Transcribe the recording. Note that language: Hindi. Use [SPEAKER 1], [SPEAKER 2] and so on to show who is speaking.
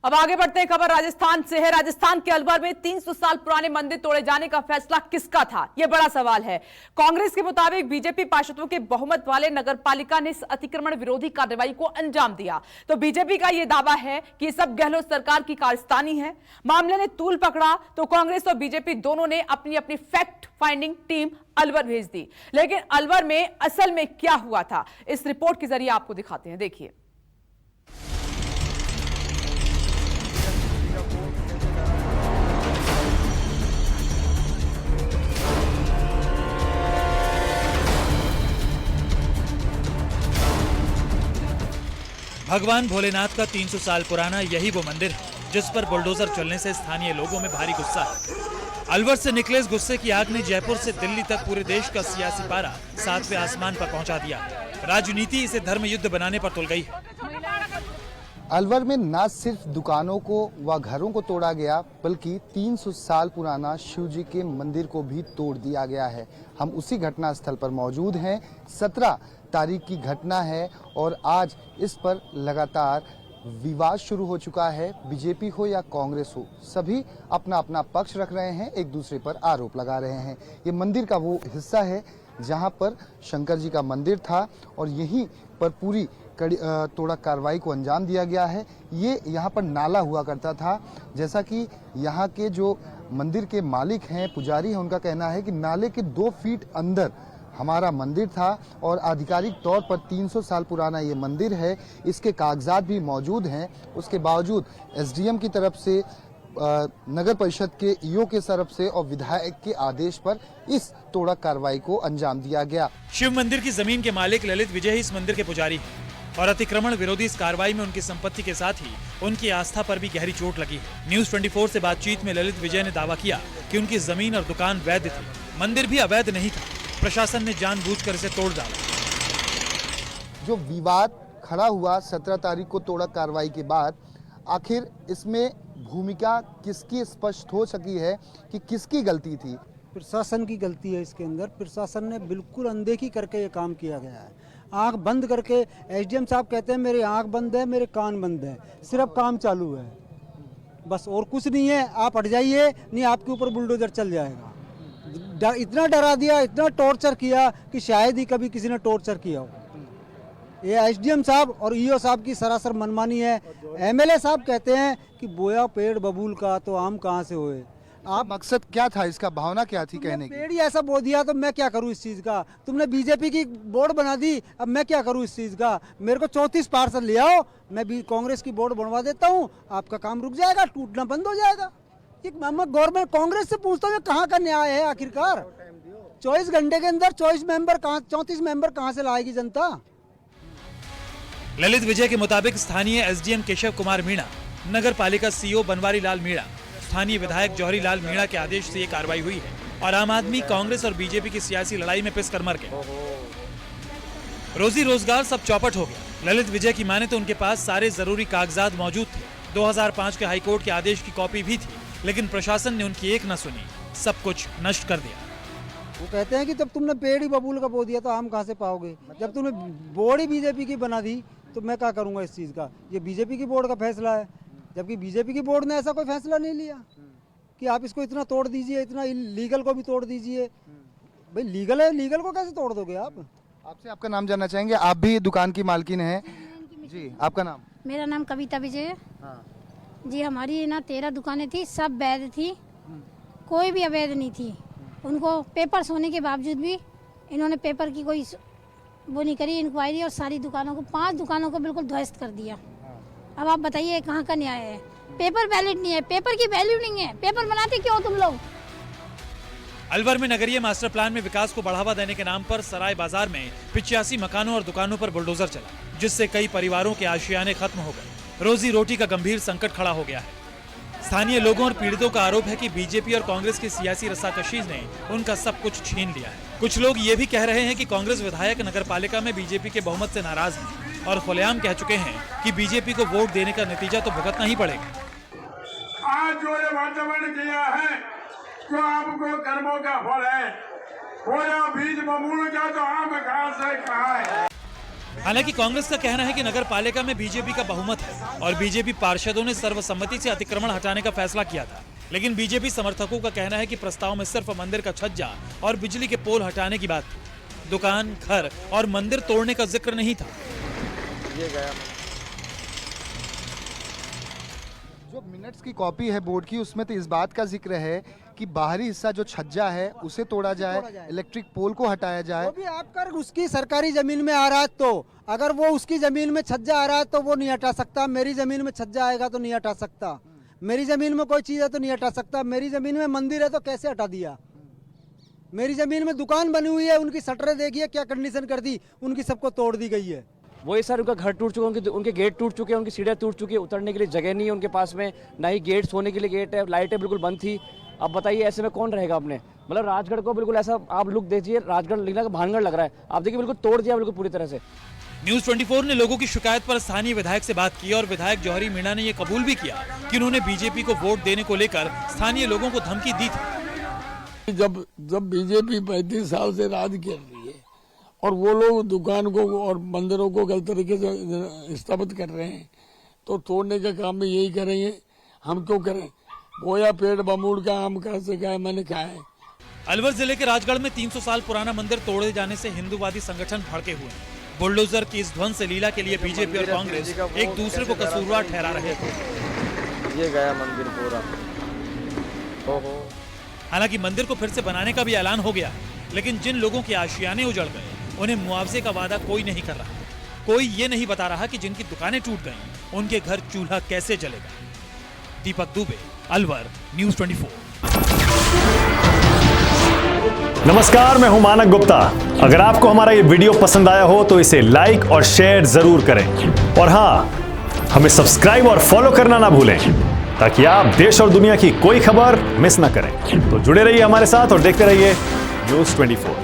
[SPEAKER 1] अब आगे बढ़ते हैं, खबर राजस्थान से है। राजस्थान के अलवर में 300 साल पुराने मंदिर तोड़े जाने का फैसला किसका था, यह बड़ा सवाल है। कांग्रेस के मुताबिक बीजेपी पार्षदों के बहुमत वाले नगरपालिका ने इस अतिक्रमण विरोधी कार्रवाई को अंजाम दिया, तो बीजेपी का यह दावा है कि यह सब गहलोत सरकार की कारस्तानी है। मामले ने तूल पकड़ा तो कांग्रेस और बीजेपी दोनों ने अपनी अपनी फैक्ट फाइंडिंग टीम अलवर भेज दी। लेकिन अलवर में असल में क्या हुआ था, इस रिपोर्ट के जरिए आपको दिखाते हैं, देखिए।
[SPEAKER 2] भगवान भोलेनाथ का 300 साल पुराना यही वो मंदिर है जिस पर बुलडोजर चलने से स्थानीय लोगों में भारी गुस्सा है। अलवर से निकले इस गुस्से की आग ने जयपुर से दिल्ली तक पूरे देश का सियासी पारा 7वें आसमान पर पहुंचा दिया। राजनीति इसे धर्म युद्ध बनाने पर तुल गई है।
[SPEAKER 3] अलवर में न सिर्फ दुकानों को व घरों को तोड़ा गया, बल्कि 300 साल पुराना शिव जी के मंदिर को भी तोड़ दिया गया है। हम उसी घटना स्थल पर मौजूद हैं। 17 तारीख की घटना है और आज इस पर लगातार विवाद शुरू हो चुका है। बीजेपी हो या कांग्रेस हो, सभी अपना अपना पक्ष रख रहे हैं, एक दूसरे पर आरोप लगा रहे हैं। ये मंदिर का वो हिस्सा है जहां पर शंकर जी का मंदिर था और यहीं पर पूरी तोड़ा कार्रवाई को अंजाम दिया गया है। ये यहाँ पर नाला हुआ करता था, जैसा कि यहाँ के जो मंदिर के मालिक हैं, पुजारी हैं, उनका कहना है कि नाले के 2 फीट अंदर हमारा मंदिर था और आधिकारिक तौर पर 300 साल पुराना ये मंदिर है। इसके कागजात भी मौजूद हैं। उसके बावजूद एसडीएम की तरफ से, नगर परिषद के ईओ के तरफ से और विधायक के आदेश पर इस तोड़ा कार्रवाई को अंजाम दिया गया।
[SPEAKER 2] शिव मंदिर की जमीन के मालिक ललित विजय इस मंदिर के पुजारी हैं और अतिक्रमण विरोधी इस कार्रवाई में उनकी संपत्ति के साथ ही उनकी आस्था पर भी गहरी चोट लगी है। न्यूज 24 से बातचीत में ललित विजय ने दावा किया कि उनकी जमीन और दुकान वैध थी, मंदिर भी अवैध नहीं था। प्रशासन ने जानबूझकर इसे तोड़ डाला।
[SPEAKER 3] जो विवाद खड़ा हुआ 17 तारीख को तोड़ा कार्रवाई के बाद, आखिर इसमें भूमिका किसकी स्पष्ट हो सकी है कि किसकी गलती थी?
[SPEAKER 4] प्रशासन की गलती है। इसके अंदर प्रशासन ने बिल्कुल अनदेखी करके ये काम किया गया है। आंख बंद करके, एसडीएम साहब कहते हैं मेरी आंख बंद है, मेरे कान बंद है, सिर्फ काम चालू है, बस और कुछ नहीं है। आप हट जाइए, नहीं आपके ऊपर बुलडोजर चल जाएगा। इतना डरा दिया, इतना टॉर्चर किया कि शायद ही कभी किसी ने टॉर्चर किया हो। ये एसडीएम साहब और ईओ साहब की सरासर मनमानी है। एमएलए साहब कहते हैं कि बोया पेड़ बबूल का तो आम कहाँ से होए।
[SPEAKER 3] आप मकसद क्या था इसका, भावना क्या थी कहने की?
[SPEAKER 4] पेड़ ही ऐसा बो दिया तो मैं क्या करूं इस चीज का। तुमने बीजेपी की बोर्ड बना दी, अब मैं क्या करूं इस चीज का। मेरे को 34 पार्षद ले आओ, मैं भी कांग्रेस की बोर्ड बनवा देता हूं, आपका काम रुक जाएगा, टूटना बंद हो जाएगा। मैं गवर्नमेंट कांग्रेस से पूछता हूँ कहाँ का न्याय है आखिरकार। 24 घंटे के अंदर 34 मेंबर कहाँ से लाएगी जनता।
[SPEAKER 2] ललित विजय के मुताबिक स्थानीय एसडीएम केशव कुमार मीणा, नगर पालिका सीईओ बनवारी लाल मीणा, स्थानीय विधायक जौहरी लाल मीणा के आदेश से ये कार्रवाई हुई है और आम आदमी, कांग्रेस और बीजेपी की सियासी लड़ाई में पिसकर मर गए। रोजी रोजगार सब चौपट हो गया। ललित विजय की माने तो उनके पास सारे जरूरी कागजात मौजूद थे। 2005 के हाईकोर्ट के आदेश की कॉपी भी थी, लेकिन प्रशासन ने उनकी एक न सुनी, सब कुछ नष्ट कर दिया।
[SPEAKER 4] वो कहते हैं कि जब तुमने पेड़ ही बबूल का बो दिया तो आम कहाँ से पाओगे। जब तुमने बोर्ड ही बीजेपी की बना दी तो मैं क्या करूँगा इस चीज़ का। ये बीजेपी की बोर्ड का फैसला है, जबकि बीजेपी की बोर्ड ने ऐसा कोई फैसला नहीं लिया कि आप इसको इतना तोड़ दीजिए, इतना लीगल को भी तोड़ दीजिए। भाई लीगल है, लीगल को कैसे तोड़ दोगे आप?
[SPEAKER 3] आपसे आपका नाम जानना चाहेंगे, आप भी दुकान की मालकिन हैं जी, आपका नाम?
[SPEAKER 5] मेरा नाम कविता विजय है। जी, हमारी ना 13 दुकानें थी, सब वैध थी, कोई भी अवैध नहीं थी। उनको पेपर्स होने के बावजूद भी इन्होंने पेपर की कोई वो नहीं करी, इंक्वायरी, और सारी दुकानों को, 5 दुकानों को बिल्कुल ध्वस्त कर दिया। अब आप बताइए कहाँ का न्याय है। पेपर वैलिड नहीं है, पेपर की वैल्यू नहीं है, पेपर बनाते क्यों तुम लोग।
[SPEAKER 2] अलवर में नगरीय मास्टर प्लान में विकास को बढ़ावा देने के नाम पर सराय बाजार में 85 मकानों और दुकानों पर बुलडोजर चला, जिससे कई परिवारों के आशियाने खत्म हो गए। रोजी रोटी का गंभीर संकट खड़ा हो गया है। स्थानीय लोगों और पीड़ितों का आरोप है कि बीजेपी और कांग्रेस की सियासी रस्साकशी ने उनका सब कुछ छीन लिया है। कुछ लोग ये भी कह रहे हैं कि कांग्रेस विधायक नगरपालिका में बीजेपी के बहुमत से नाराज हैं और खुलेआम कह चुके हैं कि बीजेपी को वोट देने का नतीजा तो भुगतना ही पड़ेगा।
[SPEAKER 6] आज जो ये वातावरण किया है जो आपको कर्मों का फल है, बोया बीज बबूल का तो आम कहाँ से कहा है।
[SPEAKER 2] हालांकि कांग्रेस का कहना है कि नगर पालिका में बीजेपी का बहुमत है और बीजेपी पार्षदों ने सर्वसम्मति से अतिक्रमण हटाने का फैसला किया था। लेकिन बीजेपी समर्थकों का कहना है कि प्रस्ताव में सिर्फ मंदिर का छज्जा और बिजली के पोल हटाने की बात थी। दुकान, घर और मंदिर तोड़ने का जिक्र नहीं था।
[SPEAKER 3] जो मिनट्स की कॉपी है बोर्ड की, उसमें तो इस बात का जिक्र है कि बाहरी हिस्सा जो छज्जा है उसे तोड़ा जाए, इलेक्ट्रिक पोल को हटाया जाए।
[SPEAKER 4] वो भी आप कर उसकी सरकारी जमीन में आ रहा है, तो अगर वो उसकी जमीन में छज्जा आ रहा है तो वो नहीं हटा सकता। मेरी जमीन में छज्जा आएगा तो नहीं हटा सकता। मेरी जमीन में कोई चीज है तो नहीं हटा सकता। मेरी जमीन में मंदिर है तो कैसे हटा दिया। मेरी जमीन में दुकान बनी हुई है, उनकी शटरें देखिए क्या कंडीशन कर दी, उनकी सबको तोड़ दी गई है।
[SPEAKER 7] वही सर, उनका घर टूट चुका है, उनके गेट टूट चुके हैं, उनकी सीढ़ियाँ टूट चुकी है, उतरने के लिए जगह नहीं है उनके पास में, ना ही गेट, सोने के लिए गेट है, लाइटें बिल्कुल बंद थी। अब बताइए ऐसे में कौन रहेगा अपने, मतलब राजगढ़ को बिल्कुल ऐसा आप लुक देखिए, राजगढ़ लिखना भानगढ़ लग रहा है। आप देखिए बिल्कुल तोड़ दिया बिल्कुल पूरी तरह से।
[SPEAKER 2] न्यूज 24 ने लोगों की शिकायत पर स्थानीय विधायक से बात की और विधायक जौहरी मीणा ने यह कबूल भी किया कि उन्होंने बीजेपी को वोट देने को लेकर स्थानीय लोगों को धमकी दी थी।
[SPEAKER 8] जब बीजेपी 35 साल से राज कर रही है और वो लोग दुकान को और मंदिरों को गलत तरीके से स्थापित कर रहे हैं, तो तोड़ने का काम भी यही करेंगे। हम क्यों करें? गोया पेड़ बमूड़ का आम खा से खाए, मैंने खाया है।
[SPEAKER 2] अलवर जिले के राजगढ़ में 300 साल पुराना मंदिर तोड़े जाने से हिंदुवादी संगठन भड़के हुए हैं। बुलडोजर की इस ध्वंस लीला के लिए बीजेपी और कांग्रेस एक दूसरे को कसूरवार ठहरा रहे थे।
[SPEAKER 7] ये गया मंदिर पूरा।
[SPEAKER 2] हालांकि मंदिर को फिर से बनाने का भी ऐलान हो गया, लेकिन जिन लोगों के आशियाने उजड़ गए उन्हें मुआवजे का वादा कोई नहीं कर रहा। कोई ये नहीं बता रहा कि जिनकी दुकानें टूट गईं, उनके घर चूल्हा कैसे जलेगा। दीपक दुबे, अलवर, न्यूज 24।
[SPEAKER 9] नमस्कार, मैं हूं मानक गुप्ता। अगर आपको हमारा ये वीडियो पसंद आया हो तो इसे लाइक और शेयर जरूर करें और हां, हमें सब्सक्राइब और फॉलो करना ना भूलें ताकि आप देश और दुनिया की कोई खबर मिस ना करें। तो जुड़े रहिए हमारे साथ और देखते रहिए न्यूज 24।